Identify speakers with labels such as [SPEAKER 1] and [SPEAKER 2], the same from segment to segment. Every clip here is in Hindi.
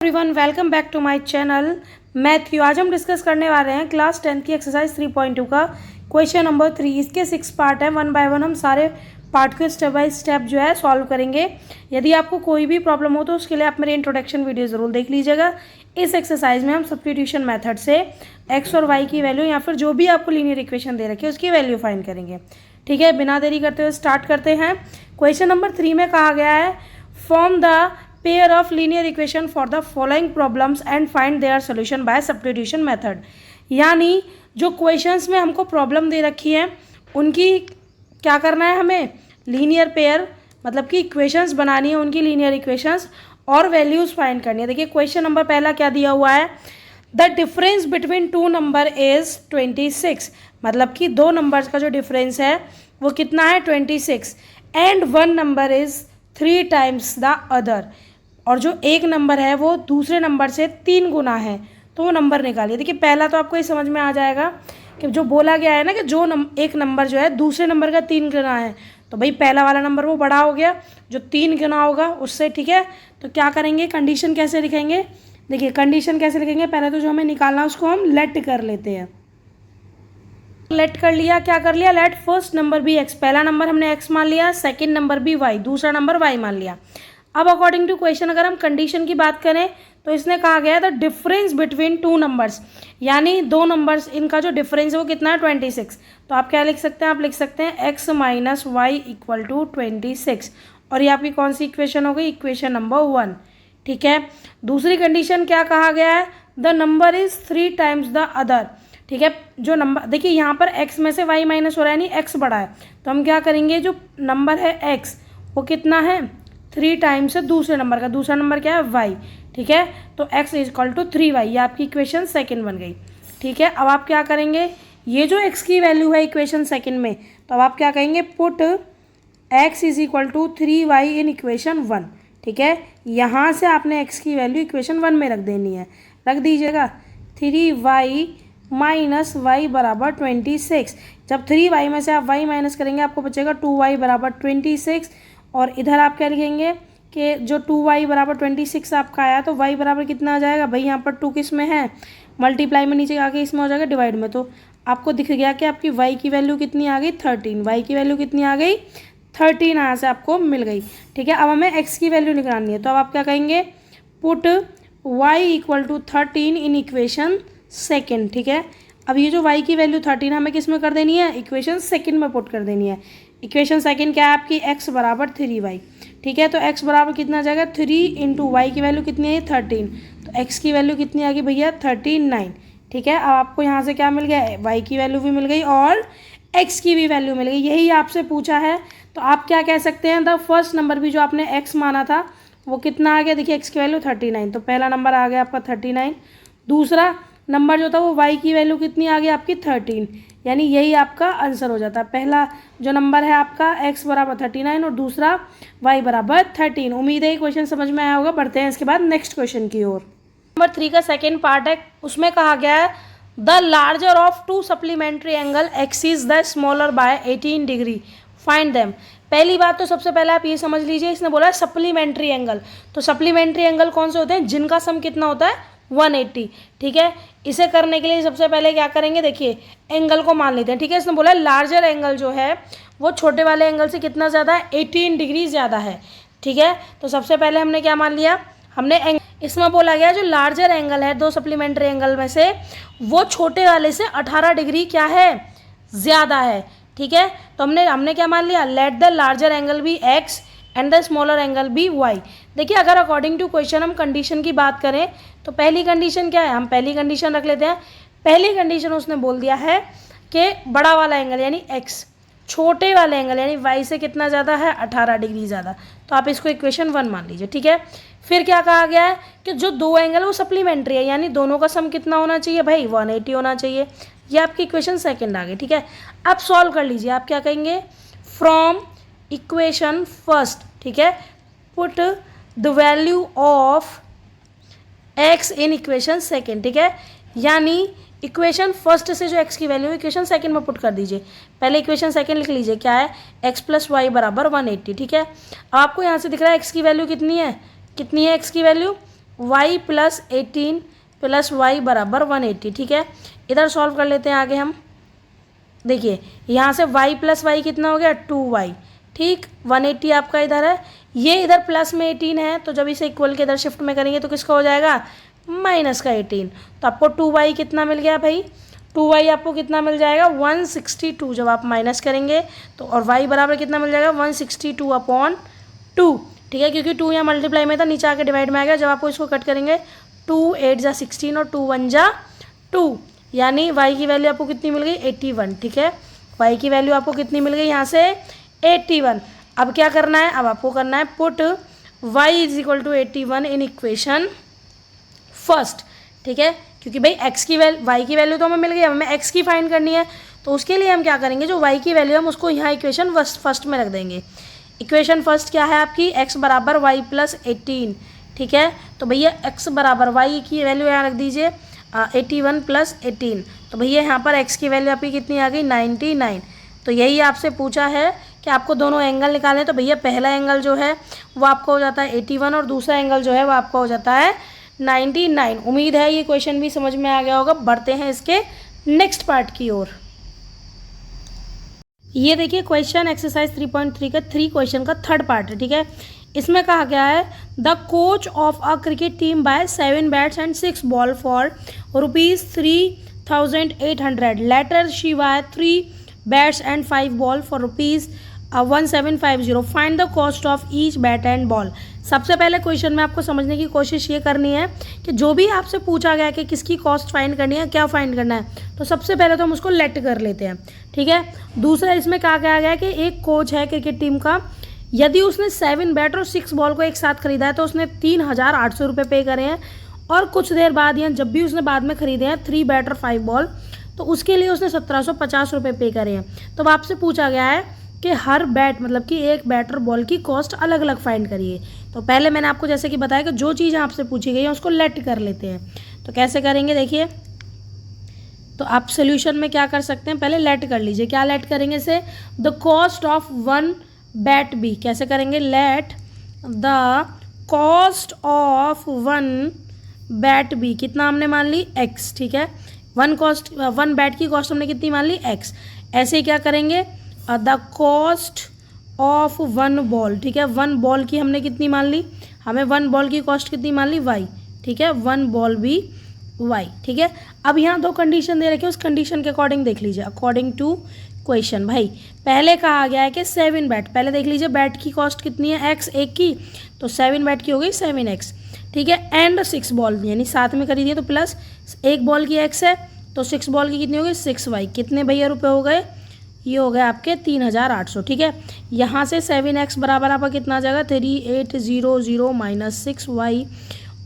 [SPEAKER 1] Everyone, welcome back to my channel math Q. आज हम डिस्कस करने वाले हैं क्लास 10 की एक्सरसाइज 3.2 का क्वेश्चन नंबर 3। इसके 6 पार्ट है, वन बाय वन हम सारे पार्ट को स्टेप बाय स्टेप जो है सॉल्व करेंगे। यदि आपको कोई भी प्रॉब्लम हो तो उसके लिए आप मेरी इंट्रोडक्शन वीडियो ज़रूर देख लीजिएगा। इस एक्सरसाइज में हम सब्स्टिट्यूशन मेथड से एक्स और वाई की वैल्यू या फिर जो भी आपको लीनियर इक्वेशन दे रखी है उसकी वैल्यू फाइंड करेंगे। ठीक है, बिना देरी करते हुए स्टार्ट करते हैं। क्वेश्चन नंबर 3 में कहा गया है form the pair of linear equation for the following problems and find their solution by substitution method। यानी जो क्वेश्चंस में हमको प्रॉब्लम दे रखी है उनकी क्या करना है, हमें लीनियर पेयर मतलब कि इक्वेशंस बनानी है, उनकी लीनियर इक्वेशंस और वैल्यूज़ फाइंड करनी है। देखिए क्वेश्चन नंबर पहला क्या दिया हुआ है, the difference between two number is 26। मतलब कि दो नंबर्स का जो डिफरेंस है वो कितना है 26 and one number is 3 times the other. और जो एक नंबर है वो दूसरे नंबर से 3 गुना है, तो वो नंबर निकालिए। देखिए पहला तो आपको ये समझ में आ जाएगा कि जो बोला गया है ना कि जो एक नंबर जो है दूसरे नंबर का 3 गुना है, तो भाई पहला वाला नंबर वो बड़ा हो गया जो 3 गुना होगा उससे। ठीक है, तो क्या करेंगे, कंडीशन कैसे लिखेंगे। देखिए कंडीशन कैसे लिखेंगे, पहले तो जो हमें निकालना है उसको हम लेट कर लेते हैं। लेट कर लिया, क्या कर लिया, let first number be X. पहला नंबर हमने एक्स मान लिया, सेकेंड नंबर बी वाई, दूसरा नंबर वाई मान लिया। अब अकॉर्डिंग टू क्वेश्चन अगर हम कंडीशन की बात करें तो इसने कहा गया है the difference between two numbers, यानी दो नंबर्स इनका जो डिफरेंस है वो कितना है 26। तो आप क्या लिख सकते हैं, आप लिख सकते हैं X minus Y equal to 26। और ये आपकी कौन सी इक्वेशन हो गई, इक्वेशन नंबर 1। ठीक है, दूसरी कंडीशन क्या कहा गया है, the number is 3 times the other. ठीक है, जो नंबर देखिए यहाँ पर x में से y माइनस हो रहा है, यानी x बड़ा है, तो हम क्या करेंगे, जो नंबर है x वो कितना है 3 टाइम्स है दूसरे नंबर का, दूसरा नंबर क्या है y। ठीक है, तो x is equal to 3y, ये आपकी इक्वेशन सेकंड बन गई। ठीक है, अब आप क्या करेंगे, ये जो x की वैल्यू है इक्वेशन सेकंड में, तो अब आप क्या कहेंगे, put x is equal to 3y in equation 1। ठीक है, यहाँ से आपने x की वैल्यू इक्वेशन 1 में रख देनी है, रख दीजिएगा 3y माइनस वाई बराबर 26। जब 3y में से आप y माइनस करेंगे आपको बचेगा 2y बराबर 26। और इधर आप क्या लिखेंगे कि जो 2y बराबर 26 आपका आया तो y बराबर कितना आ जाएगा, भाई यहाँ पर 2 किस में है, मल्टीप्लाई में नीचे आके इसमें हो जाएगा डिवाइड में। तो आपको दिख गया कि आपकी y की वैल्यू कितनी आ गई 13, y की वैल्यू कितनी आ गई 13 यहाँ से आपको मिल गई। ठीक है, अब हमें x की वैल्यू निकालनी है, तो अब आप क्या कहेंगे, put y equal to 13 in equation second. ठीक है, अब ये जो y की वैल्यू 13 हमें किस में कर देनी है, इक्वेशन सेकेंड में पुट कर देनी है। इक्वेशन सेकेंड क्या है आपकी, x बराबर 3y। ठीक है, तो x बराबर कितना आ जाएगा 3 इंटू वाई की वैल्यू कितनी है 13, तो x की वैल्यू कितनी आ गई भैया 39। ठीक है, अब आपको यहाँ से क्या मिल गया, y की वैल्यू भी मिल गई और x की भी वैल्यू मिल गई, यही आपसे पूछा है। तो आप क्या कह सकते हैं, द फर्स्ट नंबर भी जो आपने x माना था वो कितना आ गया, देखिए x की वैल्यू 39, तो पहला नंबर आ गया आपका 39। दूसरा नंबर जो था वो y की वैल्यू कितनी आ गई आपकी 13, यानी यही आपका आंसर हो जाता है। पहला जो नंबर है आपका x बराबर 39 और दूसरा y बराबर 13। उम्मीद है ये क्वेश्चन समझ में आया होगा। बढ़ते हैं इसके बाद नेक्स्ट क्वेश्चन की ओर। नंबर 3 का सेकेंड पार्ट है, उसमें कहा गया है the larger of to supplementary angle x is the smaller by 18 degree, find them. पहली बात तो सबसे पहले आप ये समझ लीजिए, इसने बोला सप्लीमेंट्री एंगल, तो सप्लीमेंट्री एंगल कौन से होते हैं, जिनका सम कितना होता है 180। ठीक है, इसे करने के लिए सबसे पहले क्या करेंगे, देखिए एंगल को मान लेते हैं। ठीक है, इसने बोला लार्जर एंगल जो है वो छोटे वाले एंगल से कितना ज़्यादा है, 18 डिग्री ज़्यादा है। ठीक है, तो सबसे पहले हमने क्या मान लिया, हमने इसमें बोला गया जो लार्जर एंगल है दो सप्लीमेंट्री एंगल में से वो छोटे वाले से 18 डिग्री क्या है, ज़्यादा है। ठीक है, तो हमने क्या मान लिया, let the larger angle be x and the smaller angle be y. देखिए अगर अकॉर्डिंग टू क्वेश्चन हम कंडीशन की बात करें तो पहली कंडीशन क्या है, हम पहली कंडीशन रख लेते हैं। पहली कंडीशन उसने बोल दिया है कि बड़ा वाला एंगल यानी x, छोटे वाले एंगल यानी y से कितना ज़्यादा है 18 डिग्री ज़्यादा, तो आप इसको इक्वेशन 1 मान लीजिए। ठीक है, फिर क्या कहा गया है कि जो दो एंगल वो सप्लीमेंट्री है, यानी दोनों का सम कितना होना चाहिए भाई 180 होना चाहिए, ये आपकी इक्वेशन सेकेंड आ गई। ठीक है, अब सॉल्व कर लीजिए, आप क्या कहेंगे, फ्रॉम इक्वेशन फर्स्ट। ठीक है, put the value of x in equation second. ठीक है, यानी इक्वेशन फर्स्ट से जो x की वैल्यू इक्वेशन सेकंड में पुट कर दीजिए। पहले इक्वेशन सेकंड लिख लीजिए, क्या है x प्लस वाई बराबर 180। ठीक है, आपको यहाँ से दिख रहा है x की वैल्यू कितनी है, x की value y plus 18 plus y बराबर 180। ठीक है, इधर सॉल्व कर लेते हैं आगे हम। देखिए यहाँ से y प्लस वाई कितना हो गया 2y। ठीक, 180 आपका इधर है, ये इधर प्लस में 18 है, तो जब इसे इक्वल के इधर शिफ्ट में करेंगे तो किसका हो जाएगा माइनस का 18। तो आपको 2y कितना मिल गया भाई, 2y आपको कितना मिल जाएगा 162 जब आप माइनस करेंगे तो, और y बराबर कितना मिल जाएगा 162/2। ठीक है, क्योंकि 2 यहाँ मल्टीप्लाई में था, नीचे आके डिवाइड में आ गया। जब आपको इसको कट करेंगे 2 8 जा 16 और 2 1 जा 2, यानी y की वैल्यू आपको कितनी मिल गई 81। ठीक है, y की वैल्यू आपको कितनी मिल गई यहाँ से 81। अब क्या करना है, अब आपको करना है put y = 81 in equation first. ठीक है, क्योंकि भाई x की वैल्यू y की वैल्यू तो हमें मिल गई, हमें x की फाइंड करनी है, तो उसके लिए हम क्या करेंगे, जो y की वैल्यू हम उसको यहाँ इक्वेशन फर्स्ट में रख देंगे। इक्वेशन फर्स्ट क्या है आपकी, x बराबर y प्लस 18। ठीक है, तो भैया x बराबर y की वैल्यू यहाँ रख दीजिए 81 प्लस 18। तो भैया यहाँ पर x की वैल्यू आपकी कितनी आ गई 99। तो यही आपसे पूछा है कि आपको दोनों एंगल निकालें। तो भैया पहला एंगल जो है वो आपका हो जाता है 81 और दूसरा एंगल जो है वो आपका हो जाता है 99। उम्मीद है ये क्वेश्चन भी समझ में आ गया होगा। बढ़ते हैं इसके नेक्स्ट पार्ट की ओर। ये देखिए क्वेश्चन एक्सरसाइज 3.3 का 3 क्वेश्चन का थर्ड पार्ट है। ठीक है, इसमें कहा गया है the coach of a cricket team buy 7 bats and 6 ball for ₹3,800 later she buy 3 bats and 5 ball for ₹1750। Find the cost of each bat and ball. सबसे पहले क्वेश्चन में आपको समझने की कोशिश ये करनी है कि जो भी आपसे पूछा गया कि किसकी कॉस्ट फाइंड करनी है, क्या फाइंड करना है, तो सबसे पहले तो हम उसको लेट कर लेते हैं। ठीक है, दूसरा इसमें कहा गया कि एक कोच है क्रिकेट टीम का, यदि उसने 7 बैट और 6 बॉल को एक साथ खरीदा है तो उसने 3,800 रुपये पे करे हैं, और कुछ देर बाद या जब भी उसने बाद में खरीदे हैं 3 बैट और 5 बॉल तो उसके लिए उसने 1,750 रुपये पे करे हैं। तो आपसे पूछा गया है कि हर बैट मतलब कि एक बैट और बॉल की कॉस्ट अलग अलग फाइंड करिए। तो पहले मैंने आपको जैसे कि बताया कि जो चीज़ आपसे पूछी गई है उसको लेट कर लेते हैं। तो कैसे करेंगे देखिए, तो आप सोल्यूशन में क्या कर सकते हैं, पहले लेट कर लीजिए। क्या लेट करेंगे इसे, the cost of 1 bat be. कैसे करेंगे, let the cost of 1 bat be, कितना हमने मान ली x। ठीक है, 1 बैट की कॉस्ट हमने कितनी मान ली x। ऐसे ही क्या करेंगे, द कॉस्ट ऑफ 1 बॉल। ठीक है, 1 बॉल की हमने कितनी मान ली, हमें 1 बॉल की कॉस्ट कितनी मान ली y। ठीक है, 1 बॉल भी y। ठीक है, अब यहाँ 2 कंडीशन दे रखी है, उस कंडीशन के अकॉर्डिंग देख लीजिए। अकॉर्डिंग टू क्वेश्चन भाई पहले कहा गया है कि 7 बैट, पहले देख लीजिए बैट की कॉस्ट कितनी है x एक की, तो 7 बैट की हो गई 7x। ठीक है, एंड 6 बॉल यानी साथ में खरीदिए तो प्लस 1 बॉल की x है, तो 6 बॉल की कितनी हो गई 6y। कितने भैया रुपए हो गए, ये हो गए आपके 3,800। ठीक है, यहाँ से 7x बराबर आपका कितना आ जाएगा 3,800 माइनस 6y,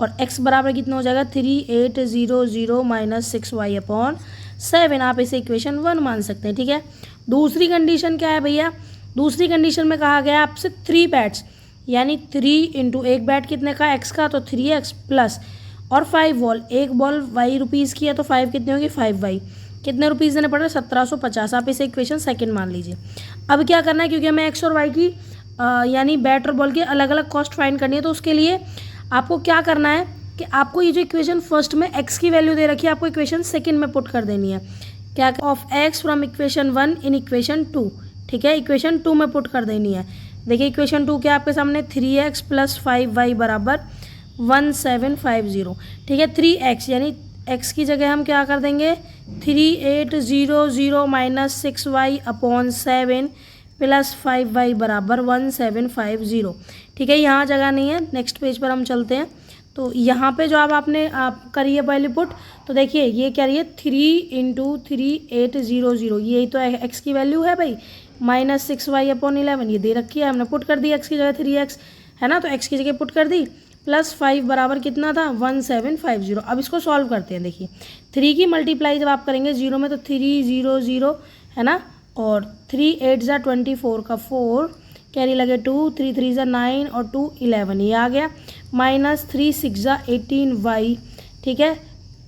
[SPEAKER 1] और x बराबर कितना हो जाएगा 3,800 माइनस 6y अपॉन 7। आप इसे इक्वेशन 1 मान सकते हैं। ठीक है, दूसरी कंडीशन क्या है भैया, दूसरी कंडीशन में कहा गया आपसे 3 बैट्स यानी 3 × 1 बैट कितने का x का, तो 3x प्लस और 5 बॉल, एक बॉल y रुपीज़ की है तो 5 कितने होगी 5y। कितने रुपीज़ देने पड़ रहे 1,750। आप इसे इक्वेशन सेकंड मान लीजिए। अब क्या करना है, क्योंकि हमें x और y की यानी बैट और बॉल की अलग अलग कॉस्ट फाइंड करनी है, तो उसके लिए आपको क्या करना है कि आपको ये जो इक्वेशन फर्स्ट में x की वैल्यू दे रखी है आपको इक्वेशन सेकंड में पुट कर देनी है। क्या, of x from equation 1 in equation 2। ठीक है, इक्वेशन 2 में पुट कर देनी है। देखिए इक्वेशन 2 क्या आपके सामने 3x प्लस 5y बराबर 1750। ठीक है, 3x यानी x की जगह हम क्या कर देंगे 3,800 minus 6y upon 7 plus 5y बराबर 1750। ठीक है, यहाँ जगह नहीं है, नेक्स्ट पेज पर हम चलते हैं। तो यहाँ पे जो आपने करी है पहले पुट, तो देखिए ये क्या रही है 3 × 3,800, यही तो x की वैल्यू है भाई, माइनस 6y अपॉन 11 ये दे रखी है, हमने पुट कर दी x की जगह 3x है ना, तो x की जगह पुट कर दी, प्लस 5 बराबर कितना था 1750। अब इसको सॉल्व करते हैं। देखिए 3 की मल्टीप्लाई जब आप करेंगे 0 में तो 300 है ना, और 3 8 ज़ा 24 का 4 कैरी लगे 2, 3 3 ज़ा 9 और 2 11 ये आ गया, माइनस 3 6 ज़ा 18y। ठीक है,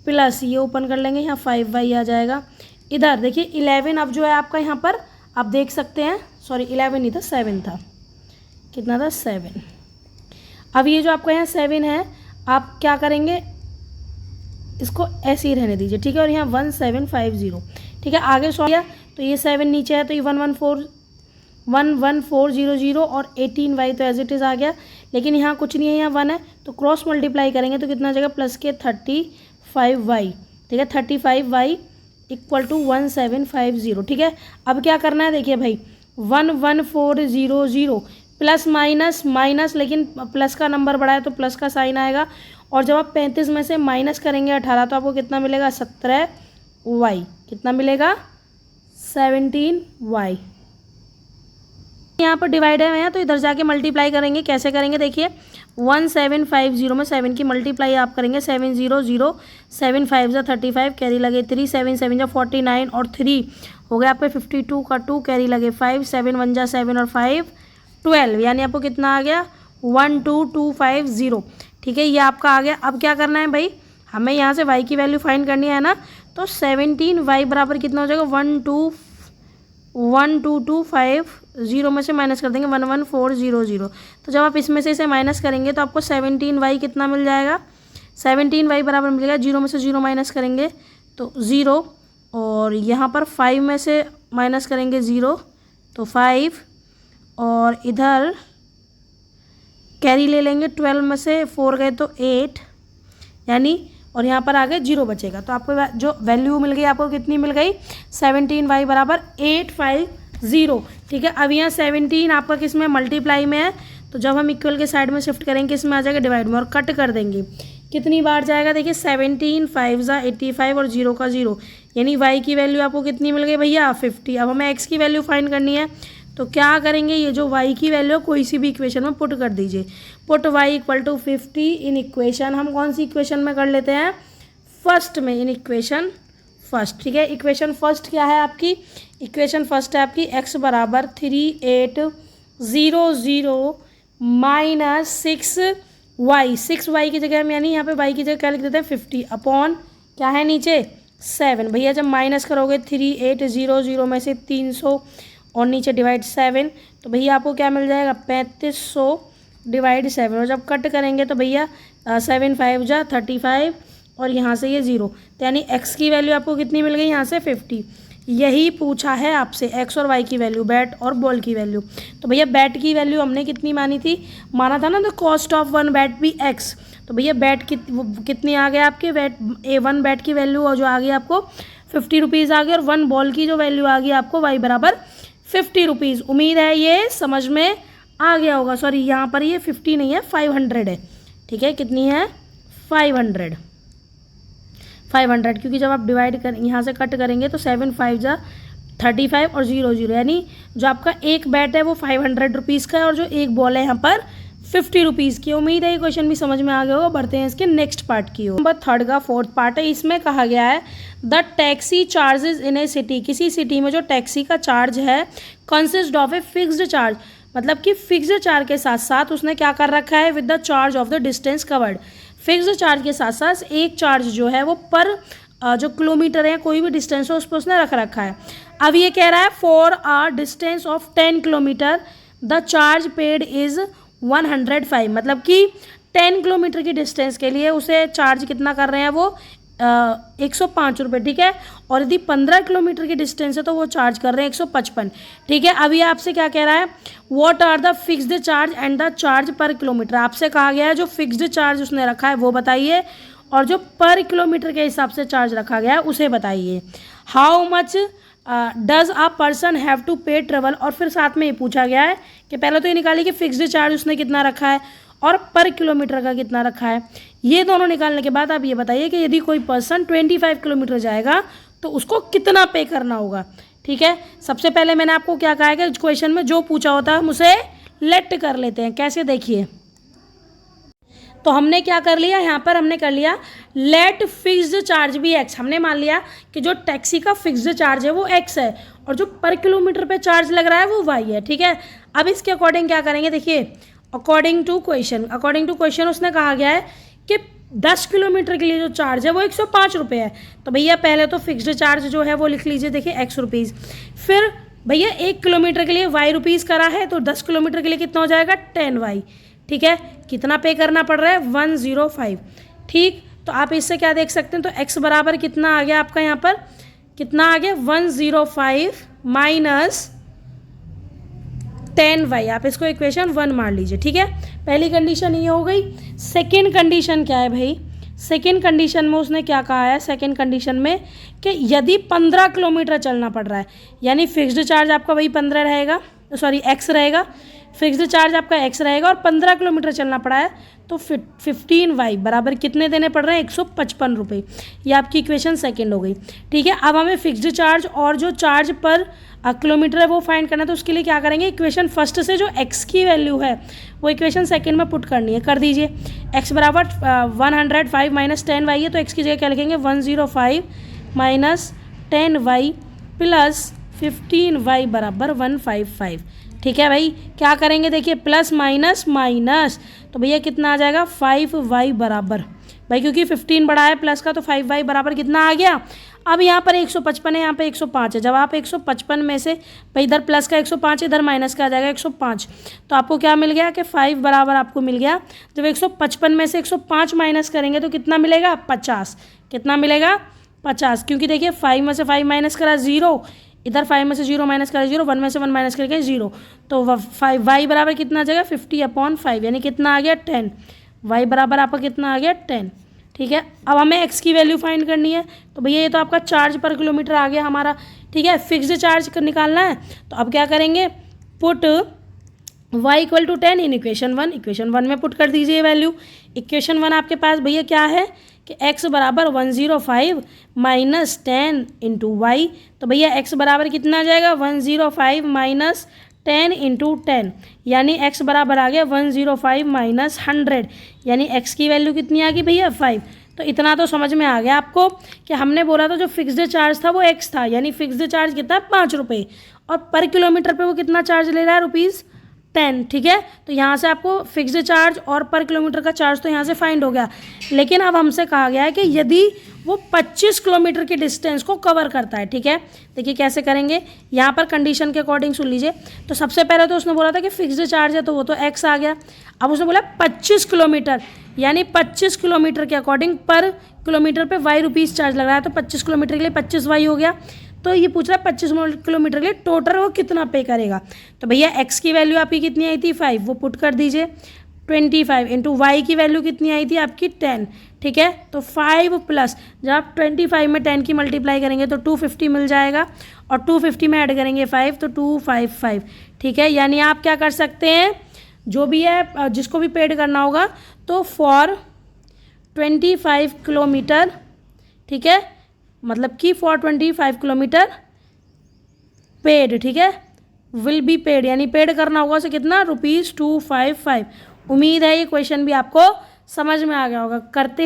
[SPEAKER 1] प्लस ये ओपन कर लेंगे यहाँ 5y आ जाएगा। इधर देखिए 11 अब जो है आपका यहाँ पर आप देख सकते हैं, सॉरी 11 नहीं था 7 था, कितना था 7। अब ये जो आपका यहाँ 7 है, आप क्या करेंगे, इसको ऐसे ही रहने दीजिए, ठीक है। और यहाँ 1750, ठीक है। आगे सॉल्व किया तो ये 7 नीचे है तो ये 11400 और 18y तो एज इट इज़ आ गया, लेकिन यहाँ कुछ नहीं है, यहाँ 1 है तो क्रॉस मल्टीप्लाई करेंगे तो कितना आ जाएगा, प्लस के 35y, ठीक है। 35y इक्वल टू 1750, ठीक है। अब क्या करना है, देखिए भाई 11400 प्लस माइनस माइनस, लेकिन प्लस का नंबर बड़ा है तो प्लस का साइन आएगा, और जब आप 35 में से माइनस करेंगे 18 तो आपको कितना मिलेगा, 17y, कितना मिलेगा, 17y। यहाँ पर डिवाइड है तो इधर जाके मल्टीप्लाई करेंगे, कैसे करेंगे देखिए, 1750 में 7 की मल्टीप्लाई आप करेंगे, 700 7 5 जा 35, कैरी लगे 3, 7 7 जा 49 और 3 हो गया आपके 52 का 2, कैरी लगे 5, 7 1 जा 7 और 5 12, यानी आपको कितना आ गया, 12250, ठीक है। ये आपका आ गया। अब क्या करना है भाई, हमें यहाँ से y की वैल्यू फाइंड करनी है ना, तो 17y बराबर कितना हो जाएगा, 12250 में से माइनस कर देंगे 11400, तो जब आप इसमें से इसे माइनस करेंगे तो आपको 17y कितना मिल जाएगा, 17y बराबर मिलेगा 0 में से 0 माइनस करेंगे तो 0, और यहाँ पर 5 में से माइनस करेंगे 0 तो 5, और इधर कैरी ले लेंगे, 12 में से 4 गए तो 8, यानी, और यहाँ पर आगे 0 बचेगा, तो आपको जो वैल्यू मिल गई आपको कितनी मिल गई, 17y बराबर 850, ठीक है। अब यहाँ 17 आपका किस में, मल्टीप्लाई में है, तो जब हम इक्वल के साइड में शिफ्ट करेंगे किस में आ जाएगा, डिवाइड में, और कट कर देंगे, कितनी बार जाएगा देखिए, 17 5 जा 85 और 0 का 0, यानी y की वैल्यू आपको कितनी मिल गई भैया, 50। अब हमें x की वैल्यू फाइंड करनी है, तो क्या करेंगे, ये जो y की वैल्यू कोई सी भी इक्वेशन में पुट कर दीजिए, put y equal to 50 in equation, हम कौन सी इक्वेशन में कर लेते हैं, फर्स्ट में, इन इक्वेशन फर्स्ट, ठीक है। इक्वेशन फर्स्ट क्या है आपकी, इक्वेशन फर्स्ट है आपकी x बराबर 3800 माइनस 6y की जगह हम, यानी यहाँ पे y की जगह क्या लिख देते हैं, 50 अपॉन क्या है नीचे 7, भैया जब माइनस करोगे 3800 में से 300 और नीचे डिवाइड 7, तो भैया आपको क्या मिल जाएगा, 3500 डिवाइड 7, और जब कट करेंगे तो भैया 7 5 जा 35, और यहाँ से ये 0, तो यानी x की वैल्यू आपको कितनी मिल गई, यहाँ से 50। यही पूछा है आपसे, x और y की वैल्यू, बैट और बॉल की वैल्यू। तो भैया बैट की वैल्यू हमने कितनी मानी थी, माना था ना, तो कॉस्ट ऑफ 1 बैट भी x, तो भैया बैट कितनी आ गया आपके, बैट 1 बैट की वैल्यू और जो आ गई आपको 50 रुपीज़ आ गई, और 1 बॉल की जो वैल्यू आ गई आपको y बराबर 50 रुपीज़। उम्मीद है ये समझ में आ गया होगा। सॉरी, यहाँ पर ये 50 नहीं है, 500 है, ठीक है। कितनी है, 500, क्योंकि जब आप डिवाइड कर यहाँ से कट करेंगे तो 7 5 जा 35 और 0 0, यानी जो आपका एक बैट है वो 500 रुपीज़ का है, और जो एक बॉल है यहाँ पर 50 रुपीज़ की। उम्मीद है ये क्वेश्चन भी समझ में आ गया होगा। बढ़ते हैं इसके नेक्स्ट पार्ट की ओर। नंबर 3 का 4th पार्ट है, इसमें कहा गया है the taxi charges in A city, किसी सिटी में जो टैक्सी का चार्ज है consist of a fixed charge, मतलब कि फिक्स्ड चार्ज के साथ साथ उसने क्या कर रखा है, with the charge of the distance covered, fixed charge के साथ साथ एक चार्ज जो है वो पर जो किलोमीटर है, कोई भी डिस्टेंस हो उस पर उसने रख रखा है। अब ये कह रहा है for a distance of 10 kilometre the charge paid is 105, मतलब कि 10 किलोमीटर की डिस्टेंस के लिए उसे चार्ज कितना कर रहे हैं वो 105 रुपये, ठीक है। और यदि 15 किलोमीटर की डिस्टेंस है तो वो चार्ज कर रहे हैं 155, ठीक है। अभी आपसे क्या कह रहा है, what are the fixed charge and the charge per kilometre, आपसे कहा गया है जो फिक्स्ड चार्ज उसने रखा है वो बताइए, और जो पर किलोमीटर के हिसाब से चार्ज रखा गया है उसे बताइए। How much does a person have to pay travel, और फिर साथ में ये पूछा गया है कि पहले तो ये निकालिए कि फिक्स्ड चार्ज उसने कितना रखा है और पर किलोमीटर का कितना रखा है। ये दोनों निकालने के बाद आप ये बताइए कि यदि कोई पर्सन 25 किलोमीटर जाएगा तो उसको कितना पे करना होगा, ठीक है। सबसे पहले मैंने आपको क्या कहा है कि क्वेश्चन में जो पूछा होता है हम उसे लेट कर लेते हैं। कैसे, देखिए, तो हमने क्या कर लिया, यहाँ पर हमने कर लिया लेट फिक्स्ड चार्ज भी x, हमने मान लिया कि जो टैक्सी का फिक्स्ड चार्ज है वो x है और जो पर किलोमीटर पे चार्ज लग रहा है वो y है, ठीक है। अब इसके अकॉर्डिंग क्या करेंगे, देखिए, अकॉर्डिंग टू क्वेश्चन उसने कहा गया है कि 10 किलोमीटर के लिए जो चार्ज है वो 105 रुपये है। तो भैया पहले तो फिक्स्ड चार्ज जो है वो लिख लीजिए, देखिए x रुपीज़, फिर भैया 1 किलोमीटर के लिए y रुपीज़ करा है तो 10 किलोमीटर के लिए कितना हो जाएगा 10y, ठीक है, कितना पे करना पड़ रहा है 105। ठीक, तो आप इससे क्या देख सकते हैं, तो x बराबर कितना आ गया आपका यहाँ पर, कितना आ गया 105 माइनस 10y। आप इसको इक्वेशन 1 मान लीजिए। ठीक है, पहली कंडीशन ये हो गई। सेकेंड कंडीशन क्या है भाई, सेकेंड कंडीशन में उसने क्या कहा है, सेकेंड कंडीशन में कि यदि 15 किलोमीटर चलना पड़ रहा है, यानी फिक्स्ड चार्ज आपका वही 15 रहेगा, सॉरी x रहेगा, फिक्स्ड चार्ज आपका x रहेगा और 15 किलोमीटर चलना पड़ा है, तो 15y बराबर कितने देने पड़ रहे हैं 155 रुपये। ये आपकी इक्वेशन सेकेंड हो गई। ठीक है, अब हमें फिक्स्ड चार्ज और जो चार्ज पर किलोमीटर है वो फाइंड करना है, तो उसके लिए क्या करेंगे, इक्वेशन फर्स्ट से जो x की वैल्यू है वो इक्वेशन सेकेंड में पुट करनी है। कर दीजिए, x बराबर 105 माइनस 10y है, तो x की जगह क्या लिखेंगे 105 माइनस 10y प्लस 15y बराबर 155। ठीक है भाई, क्या करेंगे, देखिए प्लस माइनस माइनस, तो भैया कितना आ जाएगा 5y बराबर, भाई क्योंकि 15 बड़ा है प्लस का, तो 5y बराबर कितना आ गया। अब यहाँ पर 155 है, यहाँ पे 105 है, जब आप 155 में से भाई इधर प्लस का 105 इधर माइनस का आ जाएगा 105, तो आपको क्या मिल गया कि 5 बराबर आपको मिल गया। जब 155 में से 105 माइनस करेंगे तो कितना मिलेगा 50, कितना मिलेगा 50, क्योंकि देखिए 5 में से 5 माइनस करा 0, इधर 5 में से 0 माइनस करा 0, 1 में से 1 माइनस करके 0, तो 5y बराबर कितना आ जाएगा 50/5, यानी कितना आ गया 10, y बराबर आपका कितना आ गया 10। ठीक है, अब हमें x की वैल्यू फाइंड करनी है, तो भैया ये तो आपका चार्ज पर किलोमीटर आ गया हमारा। ठीक है, फिक्स्ड चार्ज निकालना है, तो अब क्या करेंगे, put y equal to 10 in equation 1, equation 1 में पुट कर दीजिए वैल्यू। इक्वेशन 1 आपके पास भैया क्या है कि x बराबर 105 माइनस 10 इंटू वाई, तो भैया x बराबर कितना आ जाएगा 105 माइनस 10 इंटू 10, यानी x बराबर आ गया 105 माइनस 100, यानी x की वैल्यू कितनी आ गई भैया 5। तो इतना तो समझ में आ गया आपको कि हमने बोला था जो फिक्स्ड चार्ज था वो x था, यानी फिक्स्ड चार्ज कितना 5 रुपये, और पर किलोमीटर पे वो कितना चार्ज ले रहा है ₹10। ठीक है, तो यहाँ से आपको फिक्स्ड चार्ज और पर किलोमीटर का चार्ज तो यहाँ से फाइंड हो गया, लेकिन अब हमसे कहा गया है कि यदि वो 25 किलोमीटर के डिस्टेंस को कवर करता है। ठीक है, देखिए कैसे करेंगे, यहाँ पर कंडीशन के अकॉर्डिंग सुन लीजिए। तो सबसे पहले तो उसने बोला था कि फिक्स्ड चार्ज है, तो वो तो x आ गया। अब उसने बोला 25 किलोमीटर, यानी 25 किलोमीटर के अकॉर्डिंग पर किलोमीटर पे y रुपीज़ चार्ज लग रहा है, तो 25 किलोमीटर के लिए 25y हो गया। तो ये पूछ रहा है 25 किलोमीटर के लिए टोटल वो कितना पे करेगा, तो भैया x की वैल्यू आपकी कितनी आई थी 5, वो पुट कर दीजिए। 25 इंटू वाई की वैल्यू कितनी आई थी आपकी 10। ठीक है, तो 5 प्लस जब आप 25 में 10 की मल्टीप्लाई करेंगे तो 250 मिल जाएगा, और 250 में ऐड करेंगे 5 तो 255। ठीक है, यानी आप क्या कर सकते हैं, जो भी है जिसको भी पेड करना होगा, तो फॉर 25 किलोमीटर, ठीक है, मतलब कि फॉर 25 किलोमीटर पेड, ठीक है, विल बी पेड, यानी पेड करना होगा उसे कितना ₹255। उम्मीद है ये क्वेश्चन भी आपको समझ में आ गया होगा। करते हैं